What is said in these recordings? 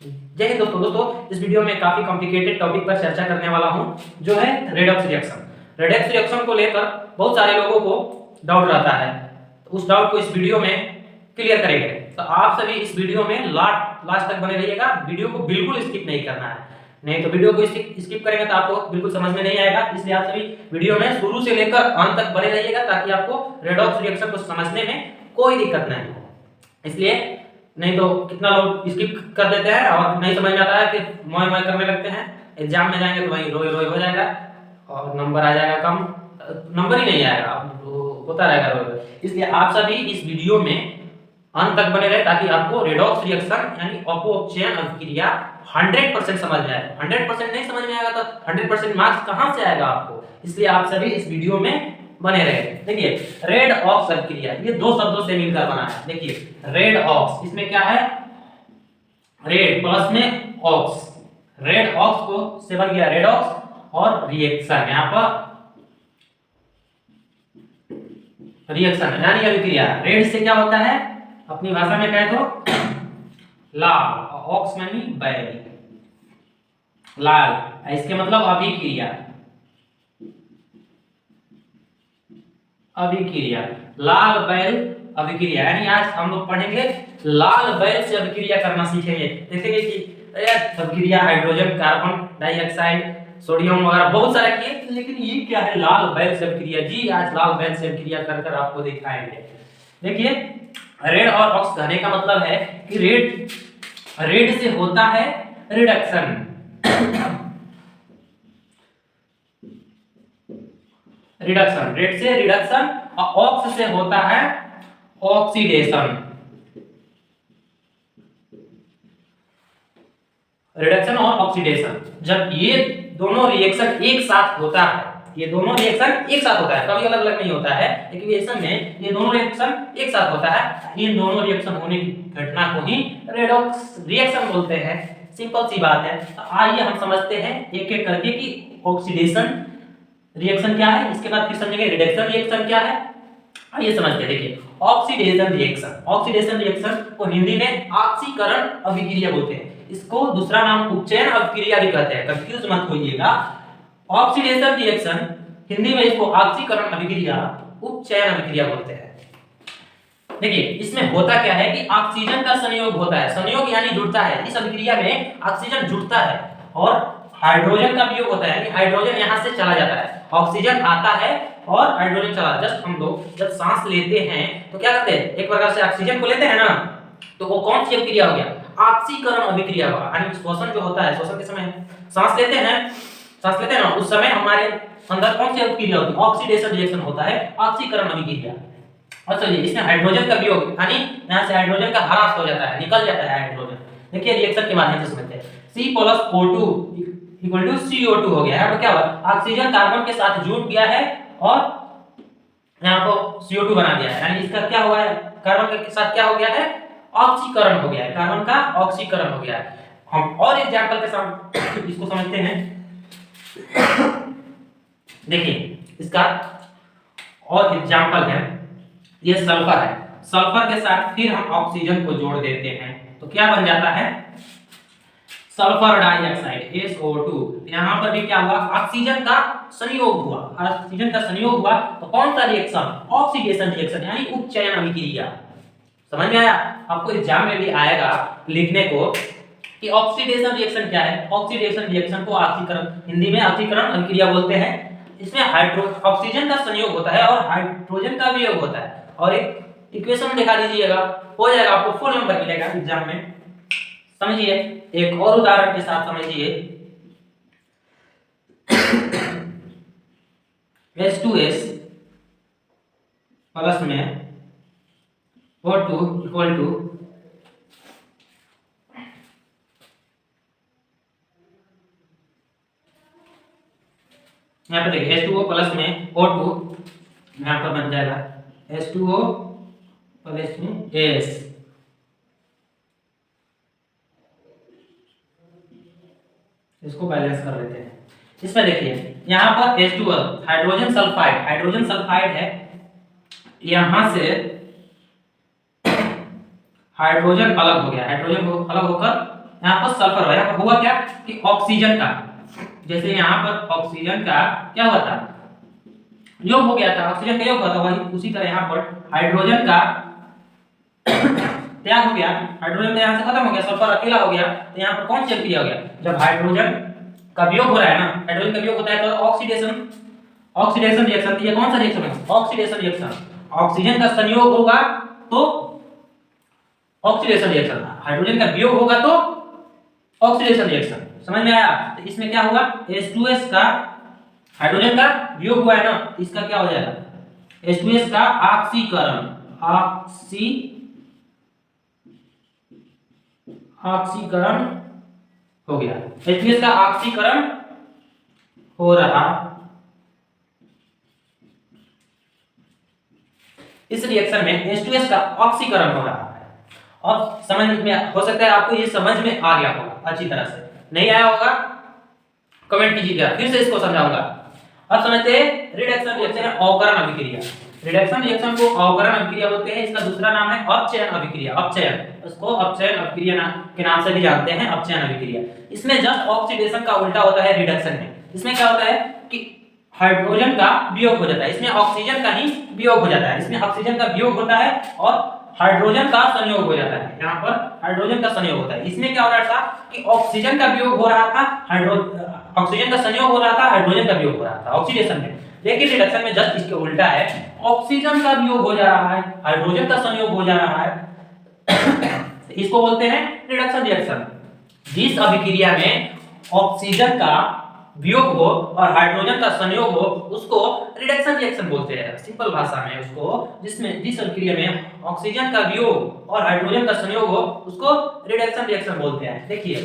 जय हिंद दोस्तों। इस वीडियो में काफी कॉम्प्लिकेटेड टॉपिक पर चर्चा करने वाला हूं, जो है रेडॉक्स रिएक्शन। रेडॉक्स रिएक्शन को लेकर बहुत सारे लोगों को डाउट रहता है, तो उस डाउट को इस वीडियो में क्लियर करेंगे। तो आप सभी इस वीडियो में लास्ट तक बने रहिएगा, वीडियो को बिल्कुल स्किप नहीं करना है, नहीं तो वीडियो को स्किप करेंगे तो आपको बिल्कुल समझ में नहीं आएगा। इसलिए आप सभी वीडियो में शुरू से लेकर अंत तक बने रहिएगा, ताकि आपको रेडॉक्स रिएक्शन को समझने में कोई दिक्कत नहीं हो। इसलिए नहीं तो कितना लोग स्किप कर देते हैं और नहीं समझ में आता है, फिर मोय मोय करने लगते हैं। एग्जाम में जाएंगे तो वही रोए रोए हो जाएगा और नंबर आ जाएगा कम, नंबर ही नहीं आएगा, होता रहेगा रोए रोए। इसलिए आप सभी इस वीडियो में अंत तक बने रहे, ताकि आपको रेडॉक्स रिएक्शन यानी अपव्यय अभिक्रिया 100% समझ में आए। 100% नहीं समझ में आएगा तो 100% मार्क्स कहां से आएगा आपको। इसलिए आप सभी इस वीडियो में बने रहे। देखिए, रेड ऑक्स अभिक्रिया ये दो शब्दों से मिलकर बना है। देखिए, रेड ऑक्स, इसमें क्या है, रेड प्लस में ऑक्स, रेड ऑक्स को से बन गया रेडॉक्स और रिएक्शन, यहां पर रिएक्शन यानी अभिक्रिया। रेड से क्या होता है, अपनी भाषा में कहे तो लाल, ऑक्स यानी बैल, लाल, इसके मतलब अभिक्रिया, अभिक्रिया लाल बैल अभिक्रिया। यानी आज हम लोग पढ़ेंगे लाल बैल से अभिक्रिया करना सीखेंगे। देखेंगे कि अभिक्रिया हाइड्रोजन, कार्बन डाइऑक्साइड, सोडियम वगैरह बहुत सारा किए, लेकिन ये क्या है, लाल बैल से अभिक्रिया। जी आज लाल बैल से अभिक्रिया कर कर आपको दिखाएंगे। देखिए, रेड और ऑक्स कहने का मतलब है कि रेड से होता है रिडक्शन, रिडक्शन, रेड से रिडक्शन, और ऑक्स से होता है ऑक्सीडेशन, रिडक्शन और ऑक्सीडेशन। जब ये दोनों रिएक्शन एक साथ होता है, ये दोनों रिएक्शन एक साथ होता है, कभी अलग अलग नहीं होता है, लेकिन रिएक्शन में ये दोनों रिएक्शन एक साथ होता है। इन दोनों रिएक्शन होने की घटना को ही रेडॉक्स रिएक्शन बोलते हैं। सिंपल सी बात है। तो आइए हम समझते हैं एक एक करके कि ऑक्सीडेशन रिएक्शन क्या है, इसके बाद फिर समझेंगे रिडक्शन रिएक्शन क्या है। आइए समझते हैं। देखिए, ऑक्सीडेशन रिएक्शन, ऑक्सीडेशन रिएक्शन को हिंदी में ऑक्सीकरण अभिक्रिया बोलते हैं। इसको दूसरा नाम उपचयन अभिक्रिया भी कहते हैं, कंफ्यूज मत होइएगा। ऑक्सीडेशन रिएक्शन हिंदी में इसको ऑक्सीकरण अभिक्रिया, उपचयन अभिक्रिया बोलते हैं। देखिए, इसमें होता क्या है कि ऑक्सीजन का संयोग होता है, संयोग यानी जुड़ता है। इस अभिक्रिया में ऑक्सीजन जुड़ता है और हाइड्रोजन का वियोग होता है, यानी हाइड्रोजन यहां से चला जाता है। ऑक्सीजन आता है और हाइड्रोजन चला। जस्ट हम लोग जब सांस लेते हैं तो क्या करते हैं, एक प्रकार से ऑक्सीजन को लेते हैं ना, तो वो कौन सी अभिक्रिया हो गया, ऑक्सीकरण अभिक्रिया हुआ। यानी श्वसन जो होता है, श्वसन के समय सांस लेते हैं ना, उस समय हमारे अंदर कौन सी अभिक्रिया होती है, ऑक्सीडेशन रिएक्शन होता है, ऑक्सीकरण अभिक्रिया। और चलिए, इसमें हाइड्रोजन का वियोग, यानी यहां से हाइड्रोजन का ह्रास हो जाता है, निकल जाता है हाइड्रोजन। देखिए, रिएक्शन के माध्यम से समझते हैं। C+O2 इक्वल टू CO2 हो गया है। तो क्या हुआ, ऑक्सीजन कार्बन के साथ जुड़ गया है और यहाँ पर CO2 बना दिया है, यानी इसका क्या हुआ है, कार्बन के साथ क्या हो गया है, ऑक्सीकरण हो गया है, कार्बन का ऑक्सीकरण हो गया है। हम और एग्जांपल के साथ इसको समझते हैं। देखिए, इसका और एग्जांपल है, ये सल्फर है, सल्फर के साथ फिर हम ऑक्सीजन को जोड़ देते हैं तो क्या बन जाता है, सल्फर डाइऑक्साइड SO2। यहाँ पर भी क्या हुआ, ऑक्सीजन का संयोग हुआ, ऑक्सीजन का संयोग हुआ तो कौन सा रिएक्शन, ऑक्सीडेशन रिएक्शन यानी उपचयन अभिक्रिया। समझ में आया। आपको एग्जाम में भी आएगा लिखने को कि ऑक्सीडेशन रिएक्शन क्या है। ऑक्सीडेशन रिएक्शन को ऑक्सीकरण, हिंदी में ऑक्सीकरण अभिक्रिया बोलते हैं। इसमें ऑक्सीजन का संयोग होता है और हाइड्रोजन का वियोग होता है। और एक इक्वेशन दिखा दीजिएगा, हो जाएगा, आपको फुल नंबर मिलेगा एग्जाम में। समझिए, एक और उदाहरण के साथ समझिए। H2S प्लस में O2 इक्वल टू, यहाँ पर देखिए H2O प्लस में O2, यहाँ पर बन जाएगा H2O प्लस में S। इसको बैलेंस कर लेते हैं। इसमें देखिए, यहाँ पर H2O हाइड्रोजन सल्फाइड है, यहां से हाइड्रोजन अलग हो गया, हाइड्रोजन अलग होकर यहाँ पर सल्फर हुआ, यहाँ पर हुआ क्या कि ऑक्सीजन का, जैसे यहाँ पर ऑक्सीजन का क्या हुआ था, योग हो गया था, ऑक्सीजन का योग हुआ था, वही उसी तरह यहाँ पर हाइड्रोजन का त्याग हो गया, हाइड्रोजन का यहाँ से खत्म हो गया, सल्फर अकेला हो गया, तो यहाँ पर कौन सी अभिक्रिया हो गया, जब हाइड्रोजन का वियोग हो रहा है ना, हाइड्रोजन का वियोग होता है तो ऑक्सीडेशन, ऑक्सीडेशन रिएक्शन, ये कौन सा रिएक्शन है, ऑक्सीडेशन रिएक्शन, ऑक्सीजन का संयोग होगा तो ऑक्सीडेशन रिएक्शन, हाइड्रोजन का वियोग होगा तो ऑक्सीडेशन रिएक्शन, समझ में आया। तो इसमें क्या हुआ, H2S का हाइड्रोजन का वियोग हुआ है ना, इसका क्या हो जाएगा, H2S का ऑक्सीकरण, ऑक्सीकरण हो गया, H2S का ऑक्सीकरण हो रहा, इस रिएक्शन में H2S का ऑक्सीकरण हो रहा है। और समझ में हो सकता है आपको ये समझ में आ गया होगा अच्छी तरह से, नहीं आया होगा कमेंट कीजिएगा, फिर से इसको समझाऊंगा। अब समझते हैं रिडक्शन रिएक्शन है अवकरण अभिक्रिया। रिडक्शन रिएक्शन को अवकरण अभिक्रिया बोलते हैं, इसका दूसरा नाम है अपचयन अभिक्रिया, अपचयन, इसको अपचयन अभिक्रिया के नाम से भी जानते हैं, अपचयन अभिक्रिया। इसमें जस्ट ऑक्सीडेशन का उल्टा होता है रिडक्शन में। इसमें क्या होता है कि हाइड्रोजन का वियोग हो जाता है, इसमें ऑक्सीजन का ही वियोग हो जाता है, इसमें ऑक्सीजन का वियोग होता है और हाइड्रोजन का संयोग हो जाता है, यहाँ पर हाइड्रोजन का संयोग होता है। इसमें क्या हो रहा था कि ऑक्सीजन का वियोग हो रहा था, ऑक्सीजन का संयोग हो रहा था, हाइड्रोजन का वियोग हो रहा था ऑक्सीडेशन में, लेकिन रिडक्शन में जस्ट इसके उल्टा है, ऑक्सीजन का वियोग हो जा रहा है, हाइड्रोजन का संयोग हो जा रहा है। इसको बोलते हैं रिडक्शन रिएक्शन। जिस अभिक्रिया में ऑक्सीजन का वियोग हो और हाइड्रोजन का संयोग हो उसको रिडक्शन रिएक्शन बोलते हैं सिंपल भाषा में। उसको जिस अभिक्रिया में ऑक्सीजन का वियोग और हाइड्रोजन का संयोग हो उसको रिडक्शन रिएक्शन बोलते हैं। देखिए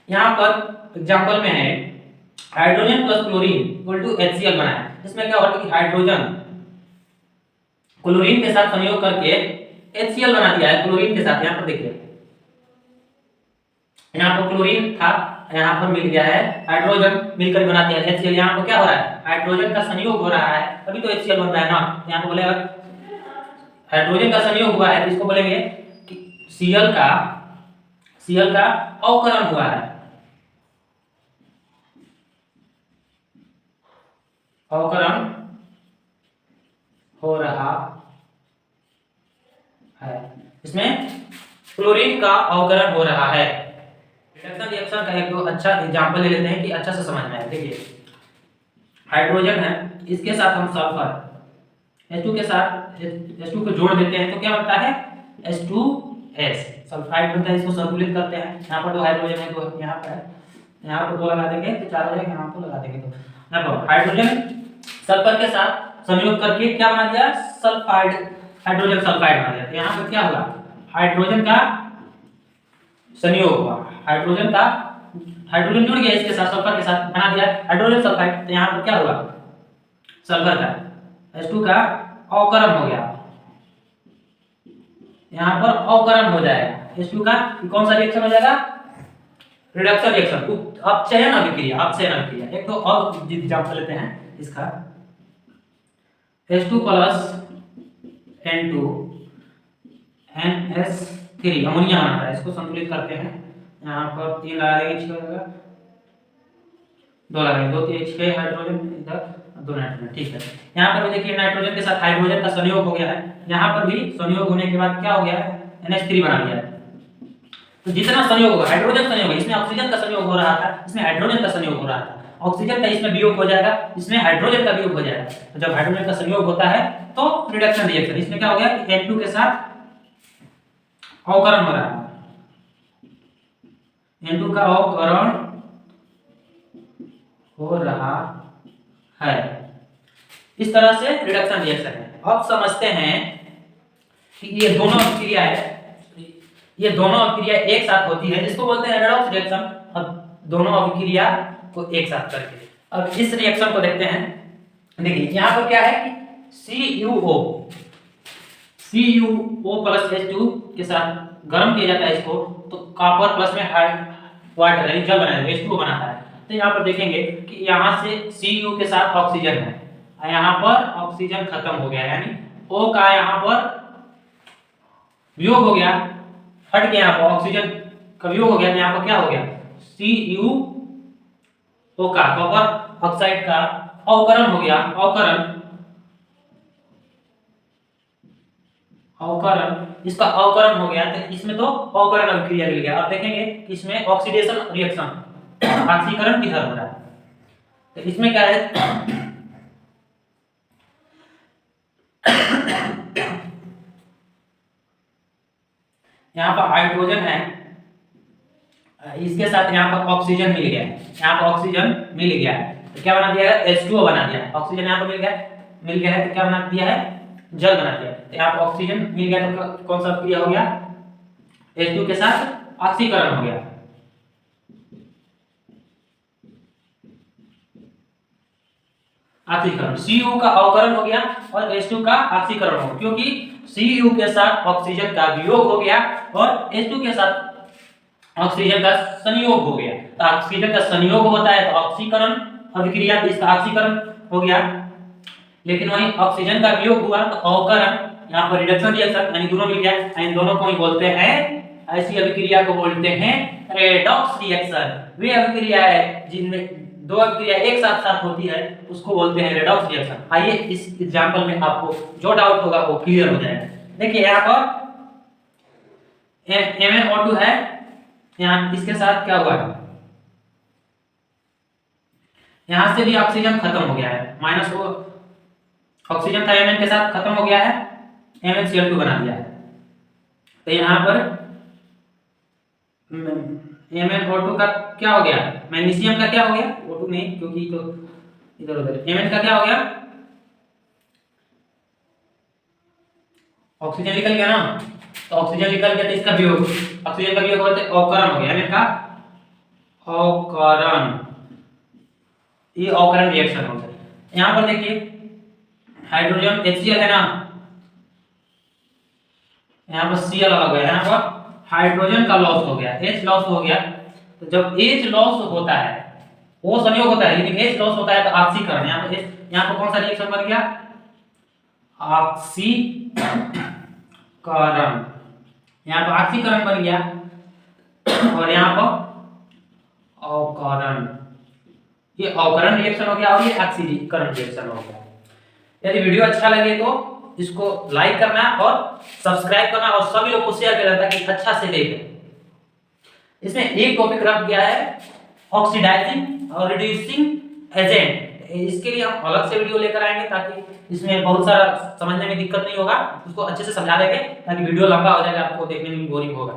यहाँ पर एग्जांपल में है hydrogen plus chlorine equal to HCl बना है। इसमें क्या होता है कि हाइड्रोजन क्लोरीन के साथ संयोग करके HCl बना दिया है, क्लोरीन के साथ। यहाँ पर देखिए यहाँ पर क्लोरीन था, यहाँ पर मिल गया है हाइड्रोजन, मिलकर बना दिया HCl। यहाँ पर क्या हो रहा है, हाइड्रोजन का संयोग हो रहा है तभी तो HCl बन रहा है ना। यहाँ पर बोलेगा हाइड्रोजन का संयोग हुआ है तो इसको बोलेंगे कि Cl का अवकरण हुआ है, अवकरण हो रहा है, इसमें क्लोरीन का अवकरण हो रहा है। रिडक्शन रिएक्शन का एक दो अच्छा एग्जांपल ले लेते हैं कि अच्छा से समझ में आए। देखिए हाइड्रोजन है, इसके साथ हम सल्फर H2 के साथ H2 को जोड़ देते हैं तो क्या बनता है H2S, सल्फाइड बनता है। इसको संतुलित करते हैं, यहाँ पर दो हाइड्रोजन है, दो यहाँ पर है, यहाँ पर दो लगा देंगे तो चार हो जाएगा, यहाँ पर लगा देंगे तो यहाँ पर हाइड्रोजन सल्फर के साथ संयोग करके क्या बना दिया, सल्फाइड, हाइड्रोजन सल्फाइड बना दिया। तो यहाँ पर क्या हुआ, हाइड्रोजन का संयोग हुआ, हाइड्रोजन जुड़ गया इसके साथ, सल्फर के साथ बना दिया हाइड्रोजन सल्फाइड। तो यहाँ पर क्या हुआ, सल्फर का H2 का अवकरण हो गया, यहाँ पर अवकरण हो जाएगा H2 का। कौन सा रिएक्शन हो जाएगा, रिडक्शन रिएक्शन, अपचयन अभिक्रिया, अपचयन अभिक्रिया। एक तो और एग्जांपल लेते हैं इसका, H2 plus N2 NS3 ammonia बनता है। इसको संतुलित करते हैं, यहाँ पर 3 लगा देंगे, 6 होगा, 2 लगाएंगे, 2 3 6 हाइड्रोजन, इधर 2 नाइट्रोजन, ठीक है। यहाँ पर भी देखिए नाइट्रोजन के साथ हाइड्रोजन का संयोग हो गया है, यहाँ पर भी संयोग होने के बाद क्या हो गया है, NH3 बना दिया है। तो जितना संयोग होगा, हाइड्रोजन संयोग है, इसमें ऑक्सीजन का संयोग हो रहा था, इसमें हाइड्रोजन का संयोग हो रहा था, ऑक्सीजन का इसमें वियोग हो जाएगा, इसमें हाइड्रोजन का वियोग हो जाएगा। तो जब हाइड्रोजन का संयोग होता है तो रिडक्शन रिएक्शन, इसमें क्या हो गया कि N2 के साथ अवकरण हो रहा है, N2 का अवकरण हो रहा है। इस तरह से रिडक्शन रिएक्शन है। अब समझते हैं कि ये दोनों अभिक्रिया है, ये दोनों अभिक्रिया एक साथ होती है, जिसको बोलते हैं रेडॉक्स रिएक्शन। अब दोनों अभिक्रिया को एक साथ करके अब इस रिएक्शन को देखते हैं। देखिए यहाँ पर क्या है कि CuO प्लस H2 के साथ गर्म किया जाता है इसको, तो कॉपर प्लस में वाटर यानी जल बनाएगा, H2O बनाता है। तो यहाँ पर देखेंगे कि यहाँ से Cu के साथ ऑक्सीजन है, यहाँ पर ऑक्सीजन खत्म हो गया, यानी O का यहाँ पर वियोग हो गया, हट गया, यहाँ पर ऑक्सीजन का वियोग हो गया तो यहाँ पर क्या हो गया, CuO का, कॉपर ऑक्साइड का अवकरण हो गया, अवकरण इसका अवकरण हो गया, तो इसमें तो अवकरण अभिक्रिया मिल गया। अब देखेंगे कि इसमें ऑक्सीडेशन रिएक्शन ऑक्सीकरण किधर हो रहा है, तो इसमें क्या है यहाँ पर हाइड्रोजन है, इसके साथ यहाँ पर ऑक्सीजन मिल गया, यहाँ पर ऑक्सीजन मिल गया है तो क्या बना दिया है, H2O बना दिया है। ऑक्सीजन यहाँ पर मिल गया है तो क्या बना दिया है, जल बना दिया। तो यहाँ पर ऑक्सीजन मिल गया तो कौन सा क्रिया हो गया, H2 के साथ ऑक्सीकरण हो गया। ऑक्सीकरण, Cu का अवकरण हो गया और H2 का ऑक्सीकरण हो गया, क्योंकि Cu के साथ ऑक्सीजन का वियोग हो गया और H2 के साथ ऑक्सीजन का संयोग हो गया। तो ऑक्सीजन का संयोग होता है तो ऑक्सीकरण अभिक्रिया, इसका ऑक्सीकरण हो गया। लेकिन वहीं ऑक्सीजन का वियोग हुआ तो अवकरण, यहाँ पर रिडक्शन रिएक्शन यानी दोनों मिल गया। इन दोनों को ही बोलते हैं, ऐसी अभिक्रिया को बोलते हैं रेडॉक्स रिएक्शन। वे अभिक्रिया है जिनमें दो अभिक्रिया एक साथ साथ होती है उसको बोलते हैं रेडॉक्स रिएक्शन। आइए इस एग्जांपल में आपको जो डाउट होगा वो क्लियर हो जाएगा। देखिए यहाँ पर MnO2 है, यहाँ इसके साथ क्या हुआ है, यहाँ से भी ऑक्सीजन खत्म हो गया है, माइनस वो ऑक्सीजन था Mn के साथ खत्म हो गया है, MnCl2 बना दिया है। तो यहाँ पर MnO2 का क्या हो गया, मैग्नीशियम का क्या हो गया, O2 नहीं क्योंकि तो इधर उधर, Mn का क्या हो गया, ऑक्सीजन निकल गया ना, तो ऑक्सीजन निकल गया तो इसका वियोग, ऑक्सीजन का वियोग होता है अवकरण हो गया, Mn का अवकरण, ये अवकरण रिएक्शन होता है। यहाँ पर देखिए हाइड्रोजन HCl है ना, यहाँ पर Cl अलग हो गया, यहाँ पर हाइड्रोजन का लॉस हो गया, H लॉस हो गया। तो जब H लॉस होता है वो संयोग होता है, लेकिन H लॉस होता है तो ऑक्सीकरण, यहाँ पर कौन सा रिएक्शन बन गया, ऑक्सीकरण, यहाँ पर ऑक्सीकरण बन गया और यहाँ पर अवकरण, ये अवकरण रिएक्शन हो गया और ये ऑक्सीकरण रिएक्शन हो गया। यदि वीडियो अच्छा लगे तो इसको लाइक करना और सब्सक्राइब करना और सभी लोग को शेयर करना ताकि अच्छा से देखें। इसमें एक टॉपिक रख गया है ऑक्सीडाइजिंग और रिड्यूसिंग एजेंट, इसके लिए हम अलग से वीडियो लेकर आएंगे ताकि इसमें बहुत सारा समझने में दिक्कत नहीं होगा, उसको अच्छे से समझा देंगे ताकि वीडियो लंबा हो जाएगा, आपको देखने में बोरिंग होगा।